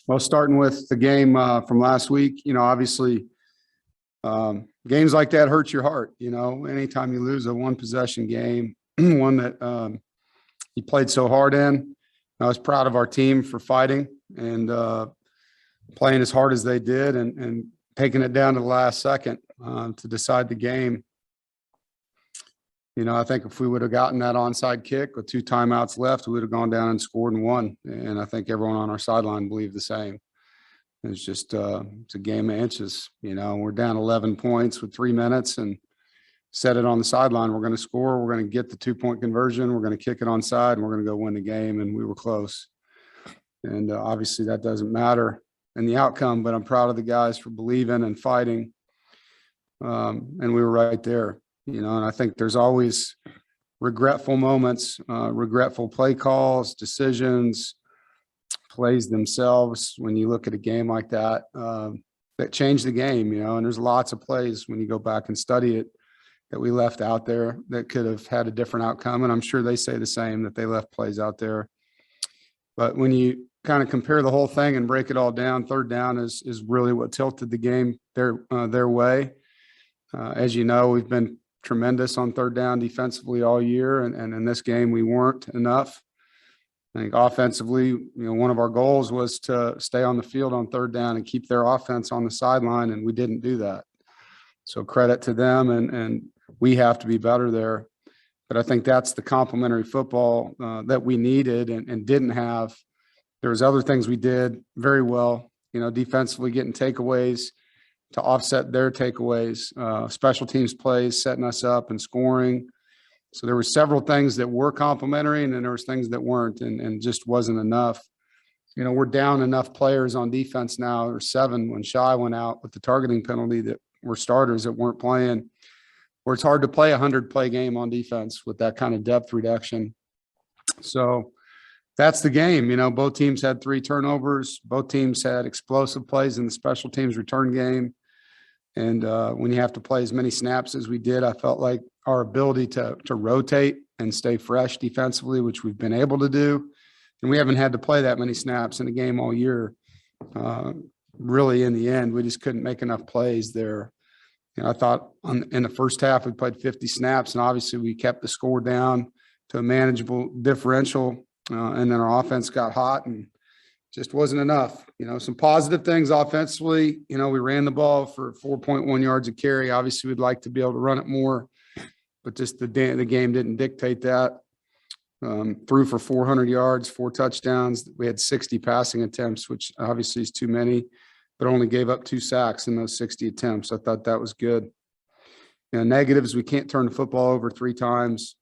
Well, starting with the game from last week, obviously games like that hurt your heart. Anytime you lose a one possession game, one that you played so hard in. I was proud of our team for fighting and playing as hard as they did and taking it down to the last second to decide the game. I think if we would have gotten that onside kick with 2 timeouts left, we would have gone down and scored and won. And I think everyone on our sideline believed the same. It's just it's a game of inches. We're down 11 points with 3 minutes and set it on the sideline. We're going to score. We're going to get the 2-point conversion. We're going to kick it onside, and we're going to go win the game. And we were close. And obviously that doesn't matter in the outcome, but I'm proud of the guys for believing and fighting. And we were right there. And I think there's always regretful moments, regretful play calls, decisions, plays themselves. When you look at a game like that, that changed the game, and there's lots of plays when you go back and study it that we left out there that could have had a different outcome. And I'm sure they say the same, that they left plays out there. But when you kind of compare the whole thing and break it all down, third down is really what tilted the game their way. As you know, we've been tremendous on third down defensively all year. And in this game, we weren't enough. I think offensively, one of our goals was to stay on the field on third down and keep their offense on the sideline. And we didn't do that. So credit to them. And we have to be better there. But I think that's the complementary football that we needed and didn't have. There was other things we did very well, defensively getting takeaways to offset their takeaways, special teams plays, setting us up and scoring. So there were several things that were complementary, and then there was things that weren't and just wasn't enough. We're down enough players on defense now, or 7 when Shy went out with the targeting penalty, that were starters that weren't playing, where it's hard to play a 100-play game on defense with that kind of depth reduction. So that's the game. Both teams had 3 turnovers. Both teams had explosive plays in the special teams return game. And when you have to play as many snaps as we did, I felt like our ability to rotate and stay fresh defensively, which we've been able to do, and we haven't had to play that many snaps in a game all year. Really, in the end, we just couldn't make enough plays there. I thought in the first half we played 50 snaps, and obviously we kept the score down to a manageable differential. And then our offense got hot and just wasn't enough. Some positive things offensively. We ran the ball for 4.1 yards a carry. Obviously, we'd like to be able to run it more, but just the game didn't dictate that. Threw for 400 yards, 4 touchdowns. We had 60 passing attempts, which obviously is too many, but only gave up 2 sacks in those 60 attempts. I thought that was good. Negatives, we can't turn the football over 3 times,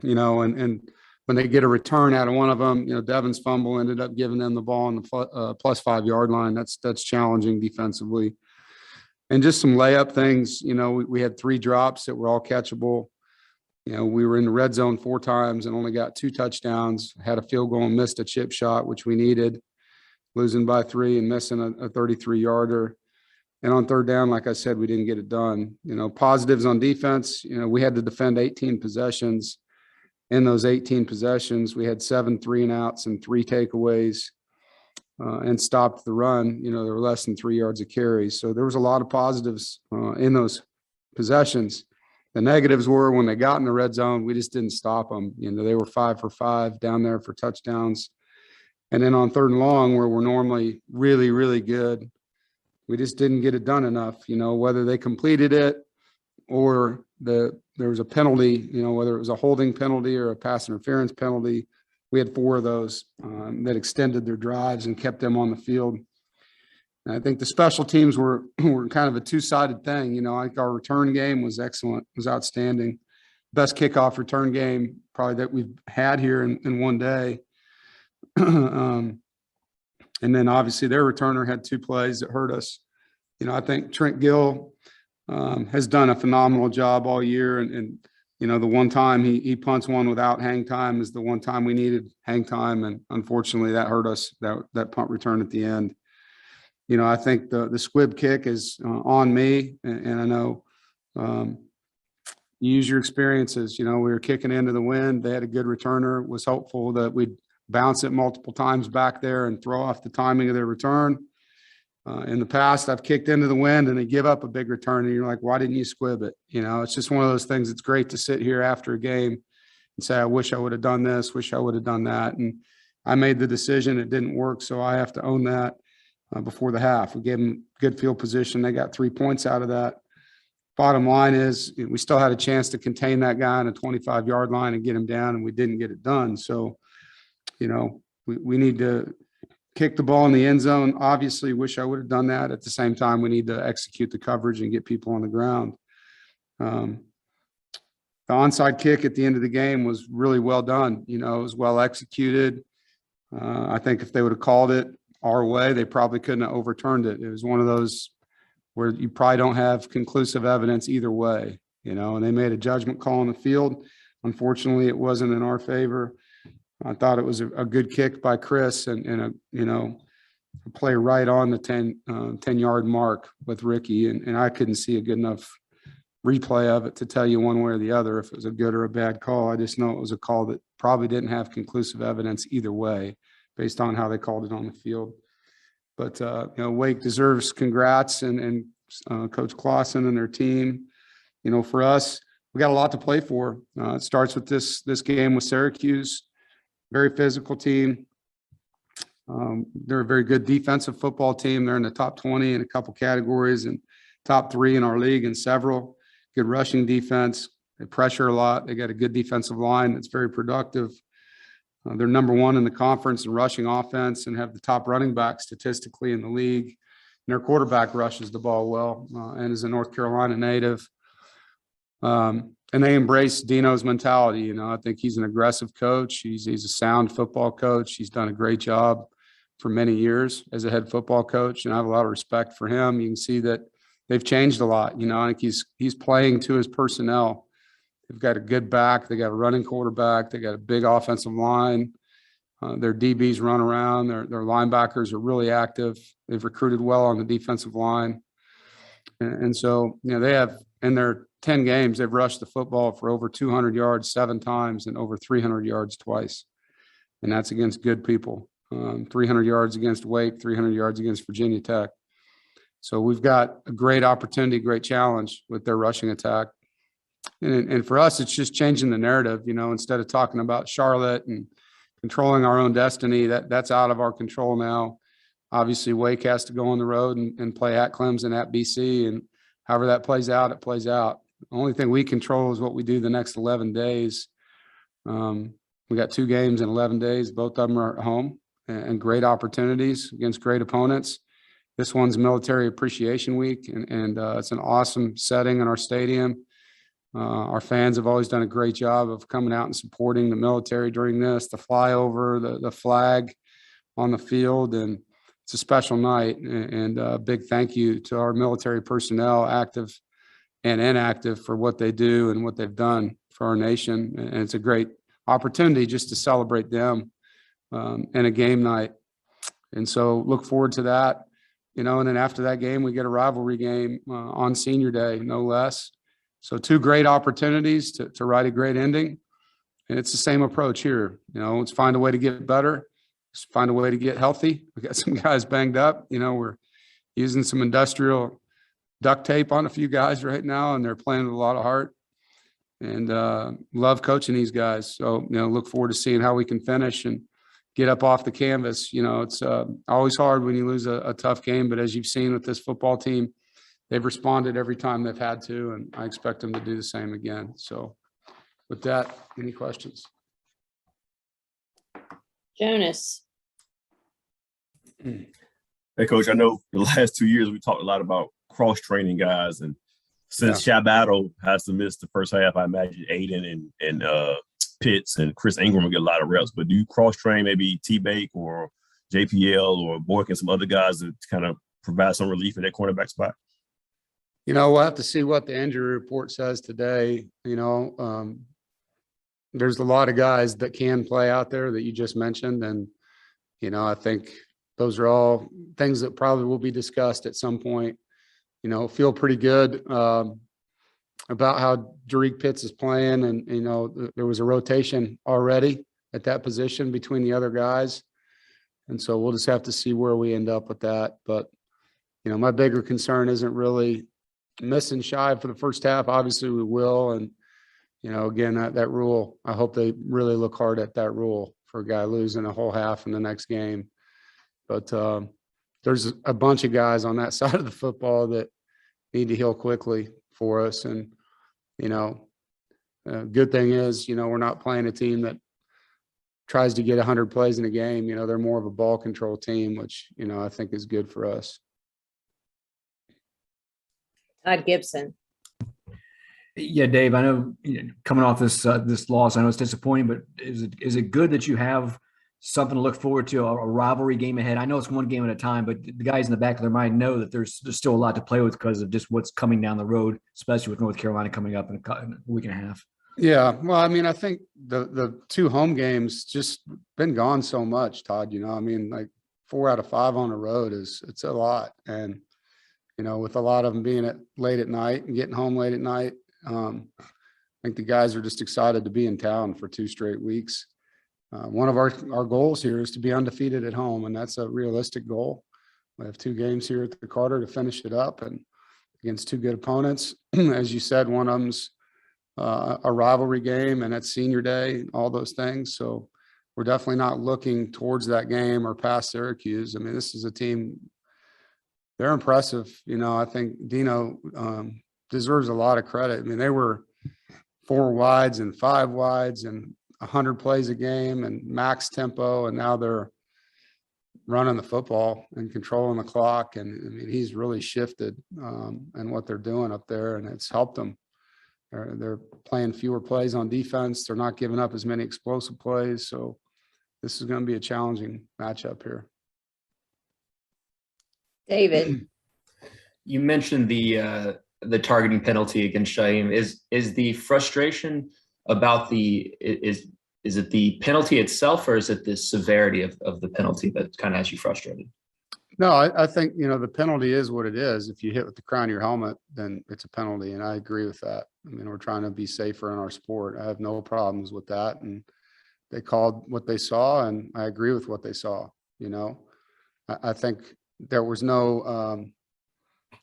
and when they get a return out of one of them, Devin's fumble ended up giving them the ball on the plus 5-yard line. That's challenging defensively. And just some layup things. We had 3 drops that were all catchable. We were in the red zone 4 times and only got 2 touchdowns, had a field goal and missed a chip shot, which we needed, losing by 3 and missing a 33-yarder. And on third down, like I said, we didn't get it done. Positives on defense, we had to defend 18 possessions. In those 18 possessions, we had 7 3-and-outs and 3 takeaways and stopped the run. There were less than 3 yards of carry. So there was a lot of positives in those possessions. The negatives were when they got in the red zone, we just didn't stop them. They were 5 for 5 down there for touchdowns. And then on third and long, where we're normally really, really good, we just didn't get it done enough, whether they completed it or there was a penalty, whether it was a holding penalty or a pass interference penalty. We had 4 of those that extended their drives and kept them on the field. And I think the special teams were kind of a 2-sided thing. Like our return game was excellent, was outstanding. Best kickoff return game probably that we've had here in one day. And then obviously their returner had 2 plays that hurt us. I think Trent Gill has done a phenomenal job all year. And the one time he punts one without hang time is the one time we needed hang time. And unfortunately that hurt us, that punt return at the end. I think the squib kick is on me. And I know use your experiences. We were kicking into the wind. They had a good returner, was hopeful that we'd bounce it multiple times back there and throw off the timing of their return. In the past, I've kicked into the wind and they give up a big return and you're like, why didn't you squib it? It's just one of those things. It's great to sit here after a game and say, I wish I would have done this, wish I would have done that. And I made the decision. It didn't work. So I have to own that before the half. We gave them good field position. They got 3 points out of that. Bottom line is we still had a chance to contain that guy on a 25-yard line and get him down, and we didn't get it done. So, we need to kick the ball in the end zone. Obviously, wish I would have done that. At the same time, we need to execute the coverage and get people on the ground. The onside kick at the end of the game was really well done. It was well executed. I think if they would have called it our way, they probably couldn't have overturned it. It was one of those where you probably don't have conclusive evidence either way, and they made a judgment call on the field. Unfortunately, it wasn't in our favor. I thought it was a good kick by Chris and a play right on the 10-yard mark with Ricky. And I couldn't see a good enough replay of it to tell you one way or the other if it was a good or a bad call. I just know it was a call that probably didn't have conclusive evidence either way based on how they called it on the field. But, Wake deserves congrats and Coach Clausen and their team. For us, we got a lot to play for. It starts with this game with Syracuse. Very physical team. They're a very good defensive football team. They're in the top 20 in a couple categories and top 3 in our league in several. Good rushing defense. They pressure a lot. They got a good defensive line that's very productive. They're number 1 in the conference in rushing offense and have the top running back statistically in the league. And their quarterback rushes the ball well and is a North Carolina native. And they embrace Dino's mentality. I think he's an aggressive coach. He's a sound football coach. He's done a great job for many years as a head football coach, and I have a lot of respect for him. You can see that they've changed a lot. I think he's playing to his personnel. They've got a good back. They got a running quarterback. They got a big offensive line. Their DBs run around. Their linebackers are really active. They've recruited well on the defensive line. And so, they have in their 10 games, they've rushed the football for over 200 yards 7 times and over 300 yards twice. And that's against good people. 300 yards against Wake, 300 yards against Virginia Tech. So we've got a great opportunity, great challenge with their rushing attack. And for us, it's just changing the narrative, instead of talking about Charlotte and controlling our own destiny, that's out of our control now. Obviously, Wake has to go on the road and play at Clemson, at BC, and however that plays out, it plays out. The only thing we control is what we do the next 11 days. We got 2 games in 11 days. Both of them are at home and great opportunities against great opponents. This one's Military Appreciation Week, and it's an awesome setting in our stadium. Our fans have always done a great job of coming out and supporting the military during this, the flyover, the flag on the field, and it's a special night. And a big thank you to our military personnel, active and inactive, for what they do and what they've done for our nation. And it's a great opportunity just to celebrate them in a game night. And so look forward to that, and then after that game, we get a rivalry game on Senior Day, no less. So 2 great opportunities to write a great ending. And it's the same approach here. Let's find a way to get better. Let's find a way to get healthy. We got some guys banged up. We're using some industrial duct tape on a few guys right now, and they're playing with a lot of heart. And love coaching these guys. So, look forward to seeing how we can finish and get up off the canvas. It's always hard when you lose a tough game. But as you've seen with this football team, they've responded every time they've had to, and I expect them to do the same again. So with that, any questions? Jonas. Hey, Coach, I know the last 2 years we talked a lot about cross-training guys, and since Shabato has to miss the first half, I imagine Aiden and Pitts and Chris Ingram will get a lot of reps. But do you cross-train maybe T-Bake or JPL or Boyk and some other guys to kind of provide some relief in that cornerback spot? We'll have to see what the injury report says today. There's a lot of guys that can play out there that you just mentioned. And, I think those are all things that probably will be discussed at some point. Feel pretty good about how Derek Pitts is playing. And, there was a rotation already at that position between the other guys. And so we'll just have to see where we end up with that. But, my bigger concern isn't really missing Shy for the first half. Obviously we will. And, again, that rule, I hope they really look hard at that rule for a guy losing a whole half in the next game. But there's a bunch of guys on that side of the football that need to heal quickly for us. And, good thing is, we're not playing a team that tries to get 100 plays in a game. They're more of a ball control team, which, I think is good for us. Todd Gibson. Yeah, Dave, I know coming off this loss, I know it's disappointing, but is it good that you have something to look forward to, a rivalry game ahead? I know it's one game at a time, but the guys in the back of their mind know that there's still a lot to play with because of just what's coming down the road, especially with North Carolina coming up in a week and a half. Yeah, well, I think the 2 home games just been gone so much, Todd. Like 4 out of 5 on the road it's a lot, and with a lot of them being late at night and getting home late at night, I think the guys are just excited to be in town for 2 straight weeks. One of our goals here is to be undefeated at home, and that's a realistic goal. We have 2 games here at the Carter to finish it up, and against 2 good opponents. As you said, one of them's a rivalry game, and it's senior day, all those things. So we're definitely not looking towards that game or past Syracuse. This is a team, they're impressive. I think Dino deserves a lot of credit. They were 4 wides and 5 wides and 100 plays a game and max tempo, and now they're running the football and controlling the clock. And he's really shifted in what they're doing up there, and it's helped them. They're playing fewer plays on defense. They're not giving up as many explosive plays. So this is going to be a challenging matchup here. David. You mentioned the targeting penalty against Shaim. Is the frustration about is it the penalty itself, or is it the severity of the penalty that kind of has you frustrated? No, I think, the penalty is what it is. If you hit with the crown of your helmet, then it's a penalty. And I agree with that. We're trying to be safer in our sport. I have no problems with that. And they called what they saw, and I agree with what they saw. I think there was no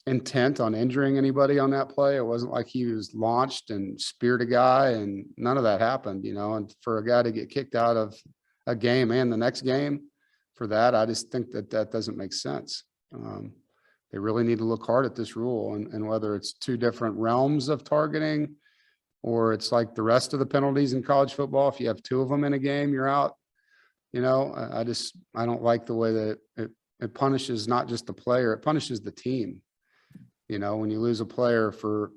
intent on injuring anybody on that play. It wasn't like he was launched and speared a guy, and none of that happened, and for a guy to get kicked out of a game and the next game for that, I just think that doesn't make sense. They really need to look hard at this rule, and whether it's 2 different realms of targeting, or it's like the rest of the penalties in college football. If you have 2 of them in a game, you're out. I don't like the way that it punishes not just the player, it punishes the team. When you lose a player for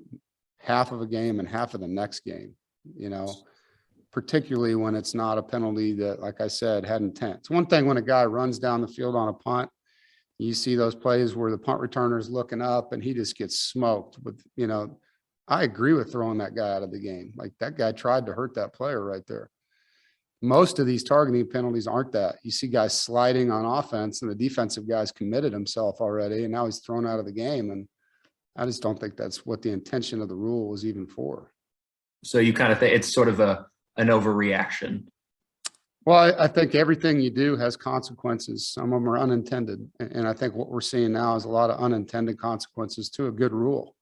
half of a game and half of the next game, particularly when it's not a penalty that, like I said, had intent. It's one thing when a guy runs down the field on a punt. You see those plays where the punt returner is looking up and he just gets smoked with, I agree with throwing that guy out of the game. Like, that guy tried to hurt that player right there. Most of these targeting penalties aren't that. You see guys sliding on offense, and the defensive guy's committed himself already, and now he's thrown out of the game. And I just don't think that's what the intention of the rule was even for. So you kind of think it's sort of an overreaction. Well, I think everything you do has consequences. Some of them are unintended. And I think what we're seeing now is a lot of unintended consequences to a good rule.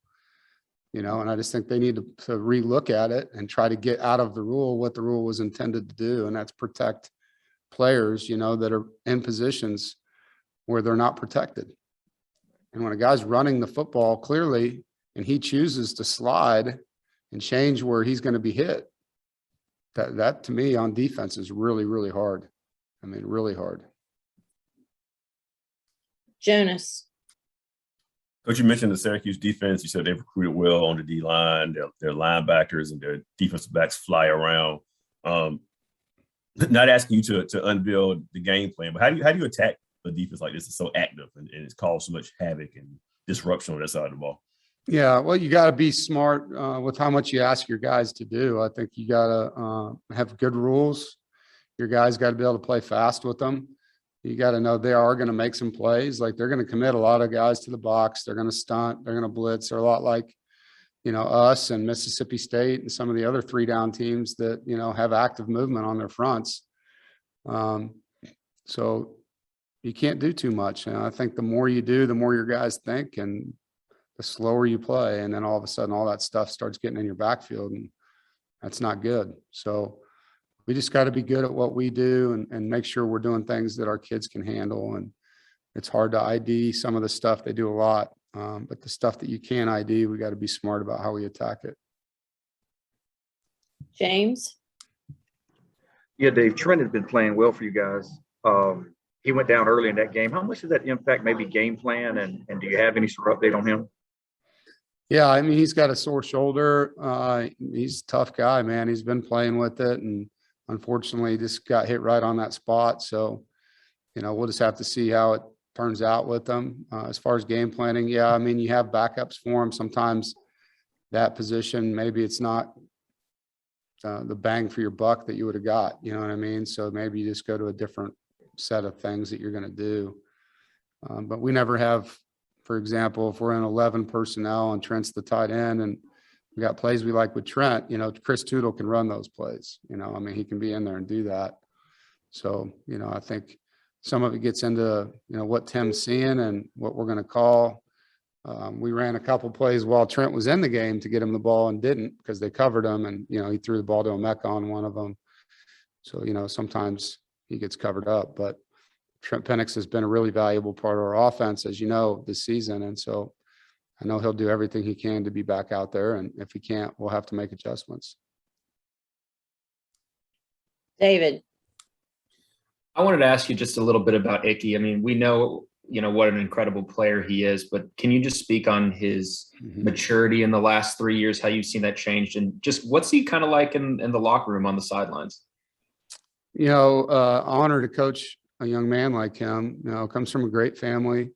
And I just think they need to relook at it and try to get out of the rule what the rule was intended to do. And that's protect players, that are in positions where they're not protected. And when a guy's running the football clearly, and he chooses to slide and change where he's going to be hit, that to me on defense is really, really hard. Really hard. Jonas. Coach, you mentioned the Syracuse defense. You said they've recruited well on the D line. Their linebackers and their defensive backs fly around. Not asking you to unveil the game plan, but how do you attack a defense like this? It's so active and it's caused so much havoc and disruption on that side of the ball. Yeah, well, you got to be smart with how much you ask your guys to do. I think you got to have good rules. Your guys got to be able to play fast with them. You got to know they are going to make some plays. Like, they're going to commit a lot of guys to the box. They're going to stunt. They're going to blitz. They're a lot like, us and Mississippi State and some of the other 3-down teams that, have active movement on their fronts. So you can't do too much. And I think the more you do, the more your guys think, and the slower you play. And then all of a sudden, all that stuff starts getting in your backfield, and that's not good. So we just got to be good at what we do and make sure we're doing things that our kids can handle. And it's hard to ID some of the stuff. They do a lot. But the stuff that you can't ID, we got to be smart about how we attack it. James, Yeah, Dave, Trent has been playing well for you guys. He went down early in that game. How much does that impact maybe game plan? And do you have any sort of update on him? Yeah, I mean, he's got a sore shoulder. He's a tough guy, man. He's been playing with it, and unfortunately just got hit right on that spot. So, we'll just have to see how it turns out with them. As far as game planning, yeah, I mean, you have backups for him. Sometimes that position, maybe it's not the bang for your buck that you would have got, you know what I mean? So maybe you just go to a different set of things that you're going to do. But we never have, for example, if we're in 11 personnel and Trent's the tight end and we got plays we like with Trent, Chris Tootle can run those plays, I mean, he can be in there and do that. So, I think some of it gets into, what Tim's seeing and what we're going to call. We ran a couple plays while Trent was in the game to get him the ball and didn't, because they covered him, and, he threw the ball to Emeka on one of them. So, sometimes he gets covered up, but Trent Penix has been a really valuable part of our offense, as you know, this season. And so I know he'll do everything he can to be back out there. And if he can't, we'll have to make adjustments. David, I wanted to ask you just a little bit about Icky. I mean, we know, what an incredible player he is, but can you just speak on his maturity in the last 3 years, how you've seen that changed, and just what's he kind of like in the locker room on the sidelines? Honor to coach a young man like him. Comes from a great family,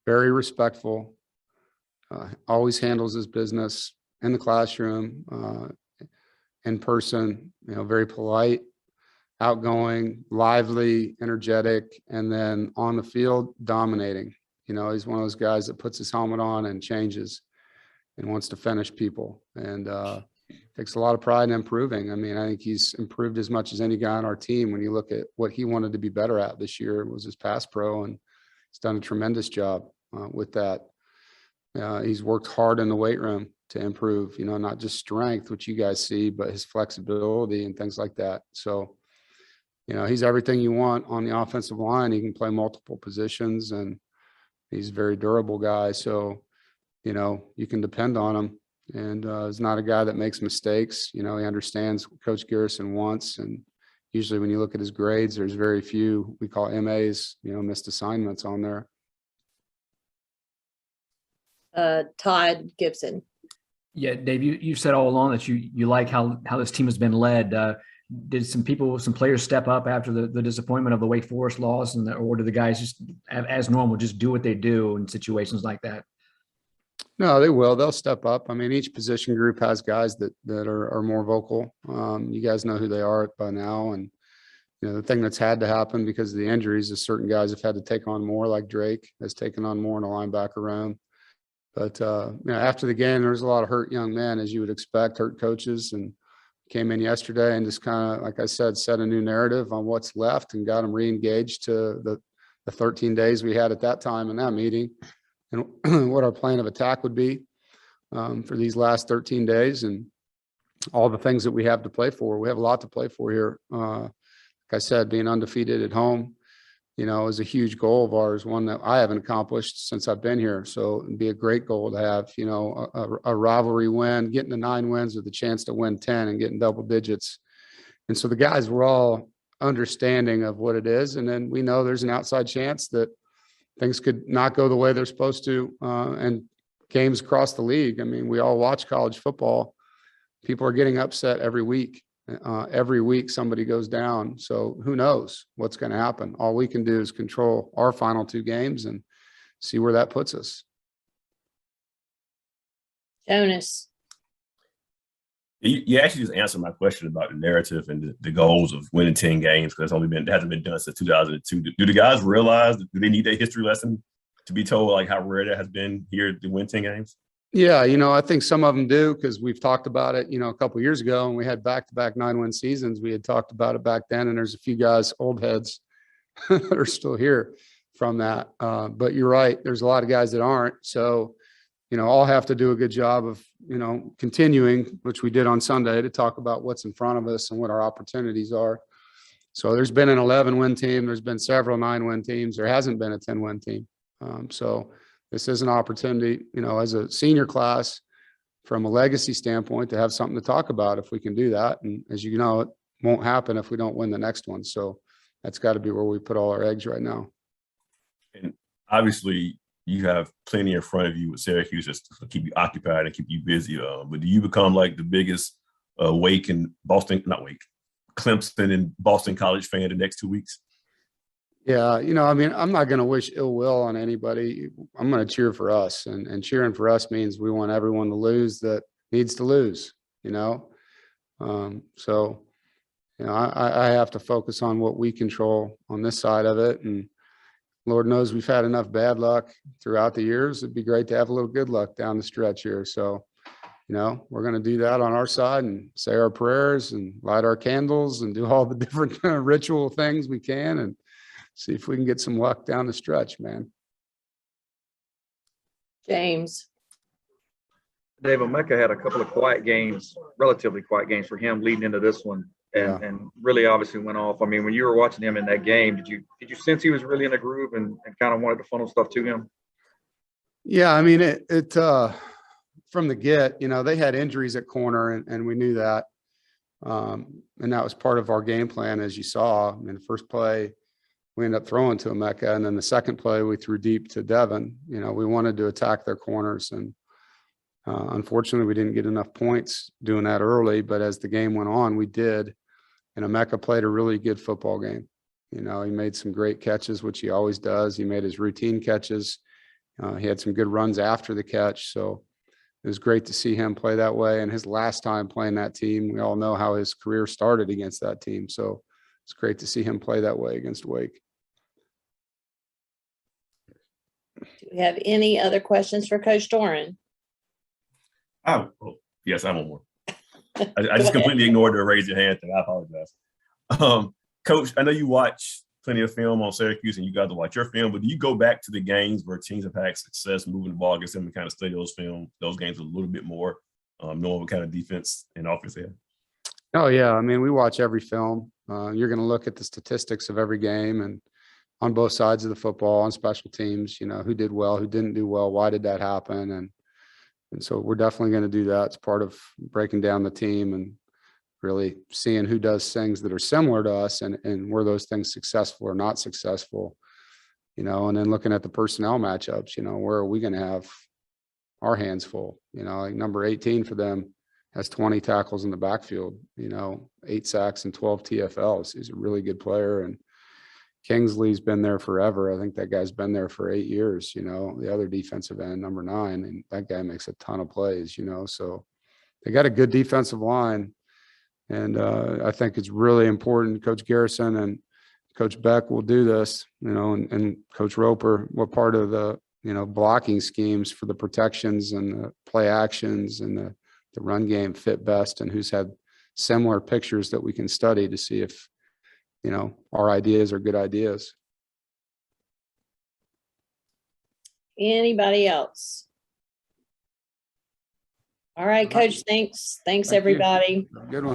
very respectful, always handles his business in the classroom, in person, very polite, outgoing, lively, energetic, and then on the field, dominating. He's one of those guys that puts his helmet on and changes and wants to finish people, and takes a lot of pride in improving. I mean, I think he's improved as much as any guy on our team. When you look at what he wanted to be better at this year, was his pass pro, and he's done a tremendous job with that. He's worked hard in the weight room to improve, not just strength, which you guys see, but his flexibility and things like that. So, he's everything you want on the offensive line. He can play multiple positions, and he's a very durable guy. So, you can depend on him. And he's not a guy that makes mistakes. He understands what Coach Garrison wants. And usually when you look at his grades, there's very few, we call MAs, missed assignments on there. Todd Gibson. Yeah, Dave, you've said all along that you like how this team has been led. Did some players step up after the disappointment of the Wake Forest loss, or do the guys just, as normal, just do what they do in situations like that? No, they will. They'll step up. I mean, each position group has guys that are more vocal. You guys know who they are by now. And, the thing that's had to happen because of the injuries is certain guys have had to take on more, like Drake has taken on more in the linebacker room. But, after the game, there was a lot of hurt young men, as you would expect, hurt coaches, and came in yesterday and just kind of, like I said, set a new narrative on what's left and got them re-engaged to the 13 days we had at that time in that meeting, and what our plan of attack would be for these last 13 days and all the things that we have to play for. We have a lot to play for here. Like I said, being undefeated at home, is a huge goal of ours, one that I haven't accomplished since I've been here. So it'd be a great goal to have, a rivalry win, getting to 9 wins with a chance to win 10 and getting double digits. And so the guys were all understanding of what it is. And then we know there's an outside chance that things could not go the way they're supposed to, and games across the league. I mean, we all watch college football. People are getting upset every week. Every week somebody goes down. So who knows what's going to happen? All we can do is control our final 2 games and see where that puts us. Jonas. You actually just answered my question about the narrative and the goals of winning 10 games, because it hasn't been done since 2002. Do the guys realize, do they need a history lesson to be told, like, how rare that has been here to win 10 games? Yeah, I think some of them do because we've talked about it, a couple of years ago, and we had back-to-back 9-win seasons. We had talked about it back then, and there's a few guys, old heads, that are still here from that. But you're right, there's a lot of guys that aren't. So, all have to do a good job of, continuing, which we did on Sunday, to talk about what's in front of us and what our opportunities are. So there's been an 11-win team. There's been several 9-win teams. There hasn't been a 10-win team. So this is an opportunity, as a senior class, from a legacy standpoint, to have something to talk about if we can do that. And as you know, it won't happen if we don't win the next one. So that's got to be where we put all our eggs right now. And obviously, you have plenty in front of you with Syracuse just to keep you occupied and keep you busy. But do you become like the biggest Wake and Boston, not Wake, Clemson and Boston College fan the next 2 weeks? Yeah, I'm not going to wish ill will on anybody. I'm going to cheer for us, and cheering for us means we want everyone to lose that needs to lose, So, I have to focus on what we control on this side of it. And Lord knows we've had enough bad luck throughout the years. It'd be great to have a little good luck down the stretch here. So, we're going to do that on our side and say our prayers and light our candles and do all the different ritual things we can and see if we can get some luck down the stretch, man. James. Dave, Emeka had a couple of quiet games, relatively quiet games for him leading into this one, and really obviously went off. I mean, when you were watching him in that game, did you sense he was really in a groove and kind of wanted to funnel stuff to him? Yeah, I mean, it from the get, they had injuries at corner, and we knew that. And that was part of our game plan, as you saw. In the first play, we ended up throwing to Emeka, and then the second play, we threw deep to Devin. We wanted to attack their corners, and unfortunately, we didn't get enough points doing that early. But as the game went on, we did, and Emeka played a really good football game. He made some great catches, which he always does. He made his routine catches. He had some good runs after the catch. So it was great to see him play that way. And his last time playing that team, we all know how his career started against that team. So it's great to see him play that way against Wake. Do we have any other questions for Coach Doeren? Oh, yes, I have one more. I just completely ignored the raise your hand thing. I apologize. Coach, I know you watch plenty of film on Syracuse and you got to watch your film, but do you go back to the games where teams have had success moving the ball against them and kind of study those games a little bit more, knowing what kind of defense and offense they have? Oh, yeah. I mean, we watch every film. You're going to look at the statistics of every game and on both sides of the football, on special teams, who did well, who didn't do well, why did that happen? And so we're definitely going to do that. It's part of breaking down the team and really seeing who does things that are similar to us and were those things successful or not successful, and then looking at the personnel matchups, where are we going to have our hands full? Like number 18 for them has 20 tackles in the backfield, 8 sacks and 12 TFLs. He's a really good player. And Kingsley's been there forever. I think that guy's been there for 8 years, the other defensive end, number 9, and that guy makes a ton of plays, so they got a good defensive line. And I think it's really important. Coach Garrison and Coach Beck will do this, and Coach Roper, what part of the, blocking schemes for the protections and the play actions and the run game fit best, and who's had similar pictures that we can study to see if, our ideas are good ideas. Anybody else? All right, Coach, thanks. Thanks, Thank you. everybody. Good one.